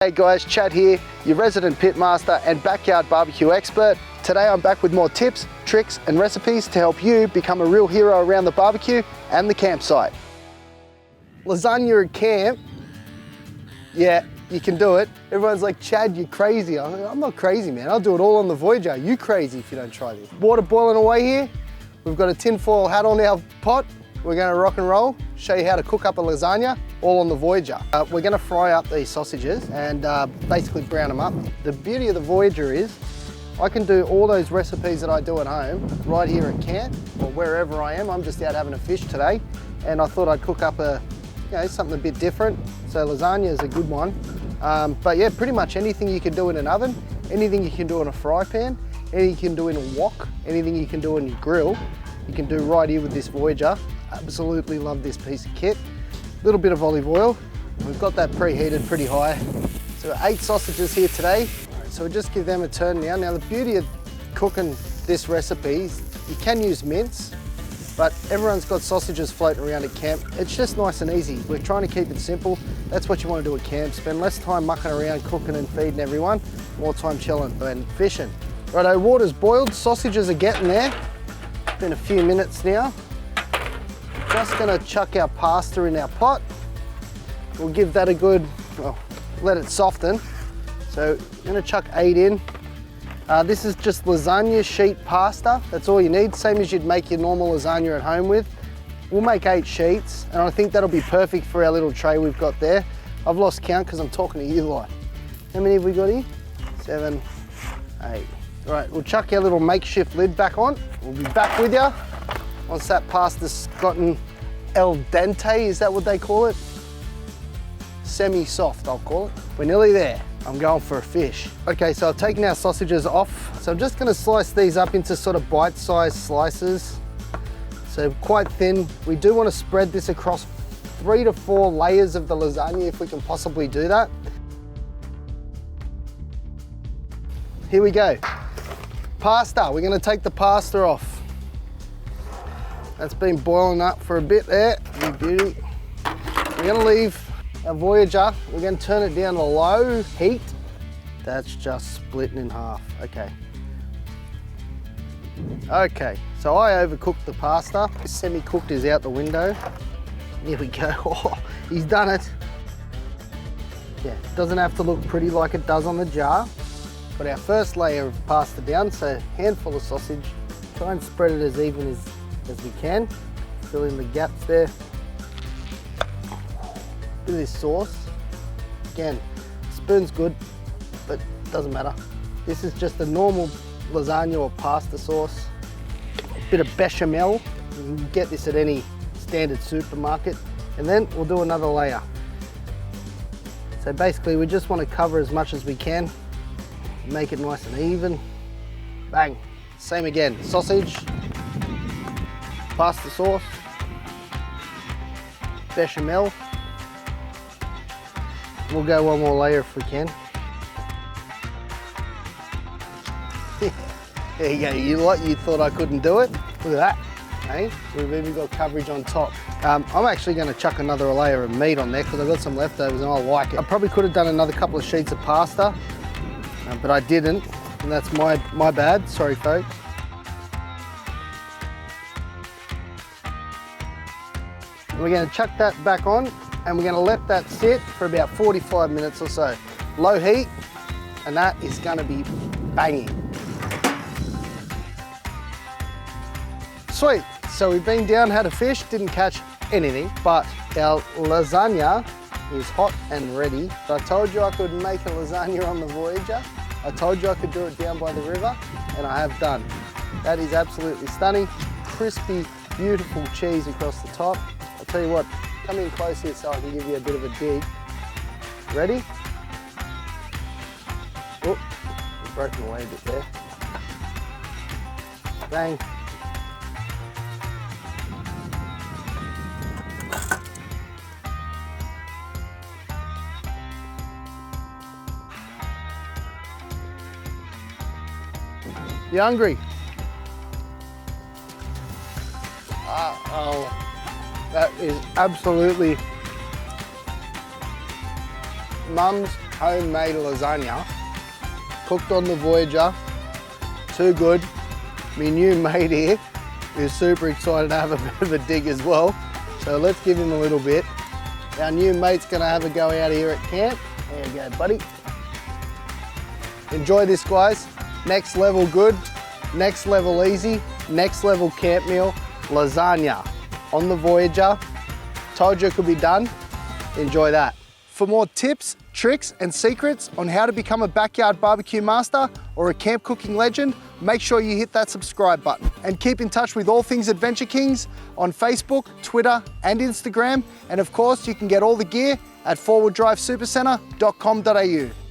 Hey guys, Chad here, your resident pitmaster and backyard barbecue expert. Today I'm back with more tips, tricks and recipes to help you become a real hero around the barbecue and the campsite. Lasagna at camp, yeah, you can do it. Everyone's like, Chad, you're crazy. I'm not crazy, man. I'll do it all on the Voyager. You crazy if you don't try this. Water boiling away here. We've got a tinfoil hat on our pot. We're gonna rock and roll, show you how to cook up a lasagna, all on the Voyager. We're gonna fry up these sausages and basically brown them up. The beauty of the Voyager is, I can do all those recipes that I do at home, right here at camp, or wherever I am. I'm just out having a fish today, and I thought I'd cook up something a bit different. So lasagna is a good one. But yeah, pretty much anything you can do in an oven, anything you can do in a fry pan, anything you can do in a wok, anything you can do in your grill, you can do right here with this Voyager. Absolutely love this piece of kit. A little bit of olive oil. We've got that preheated pretty high. So 8 sausages here today. So we'll just give them a turn now. Now the beauty of cooking this recipe is you can use mince, but everyone's got sausages floating around at camp. It's just nice and easy. We're trying to keep it simple. That's what you want to do at camp. Spend less time mucking around cooking and feeding everyone, more time chilling and fishing. Righto, water's boiled, sausages are getting there. Been a few minutes now. Just gonna chuck our pasta in our pot. We'll give that a good, let it soften. So I'm gonna chuck 8 in. This is just lasagna sheet pasta. That's all you need, same as you'd make your normal lasagna at home with. We'll make 8 sheets, and I think that'll be perfect for our little tray we've got there. I've lost count because I'm talking to you lot. How many have we got here? 7, 8. Right, we'll chuck our little makeshift lid back on. We'll be back with you once that pasta's gotten al dente, is that what they call it? Semi-soft, I'll call it. We're nearly there. I'm going for a fish. Okay, so I've taken our sausages off. So I'm just gonna slice these up into sort of bite-sized slices. So quite thin. We do wanna spread this across 3 to 4 layers of the lasagna if we can possibly do that. Here we go. Pasta, we're gonna take the pasta off. That's been boiling up for a bit there, you beauty. We're gonna leave our Voyager, we're gonna turn it down to low heat. That's just splitting in half, okay. Okay, so I overcooked the pasta. Semi-cooked is out the window. Here we go, oh, he's done it. Yeah, it doesn't have to look pretty like it does on the jar. Put our first layer of pasta down, so handful of sausage. Try and spread it as even as we can. Fill in the gaps there. Bit of this sauce. Again, spoon's good, but doesn't matter. This is just a normal lasagna or pasta sauce. A bit of bechamel. You can get this at any standard supermarket. And then we'll do another layer. So basically we just want to cover as much as we can. Make it nice and even. Bang. Same again, sausage, pasta sauce, bechamel. We'll go one more layer if we can. There you go, you thought I couldn't do it? Look at that, hey? We've even got coverage on top. I'm actually gonna chuck another layer of meat on there because I've got some leftovers and I like it. I probably could have done another couple of sheets of pasta, but I didn't, and that's my bad, sorry folks. We're going to chuck that back on and we're going to let that sit for about 45 minutes or so. Low heat, and that is going to be banging. Sweet, so we've been down, had a fish, didn't catch anything, but our lasagna is hot and ready. So I told you I could make a lasagna on the Voyager. I told you I could do it down by the river, and I have done. That is absolutely stunning. Crispy, beautiful cheese across the top. I'll tell you what, come in close here so I can give you a bit of a dig. Ready? Oh, I've broken away a bit there. Bang. You hungry? Oh, that is absolutely Mum's homemade lasagna, cooked on the Voyager. Too good. My new mate here is super excited to have a bit of a dig as well. So let's give him a little bit. Our new mate's gonna have a go out here at camp. There you go, buddy. Enjoy this, guys. Next level good, next level easy, next level camp meal, lasagna on the Voyager. Told you it could be done. Enjoy that. For more tips, tricks, and secrets on how to become a backyard barbecue master or a camp cooking legend, make sure you hit that subscribe button. And keep in touch with all things Adventure Kings on Facebook, Twitter, and Instagram. And of course, you can get all the gear at forwarddrivesupercentre.com.au.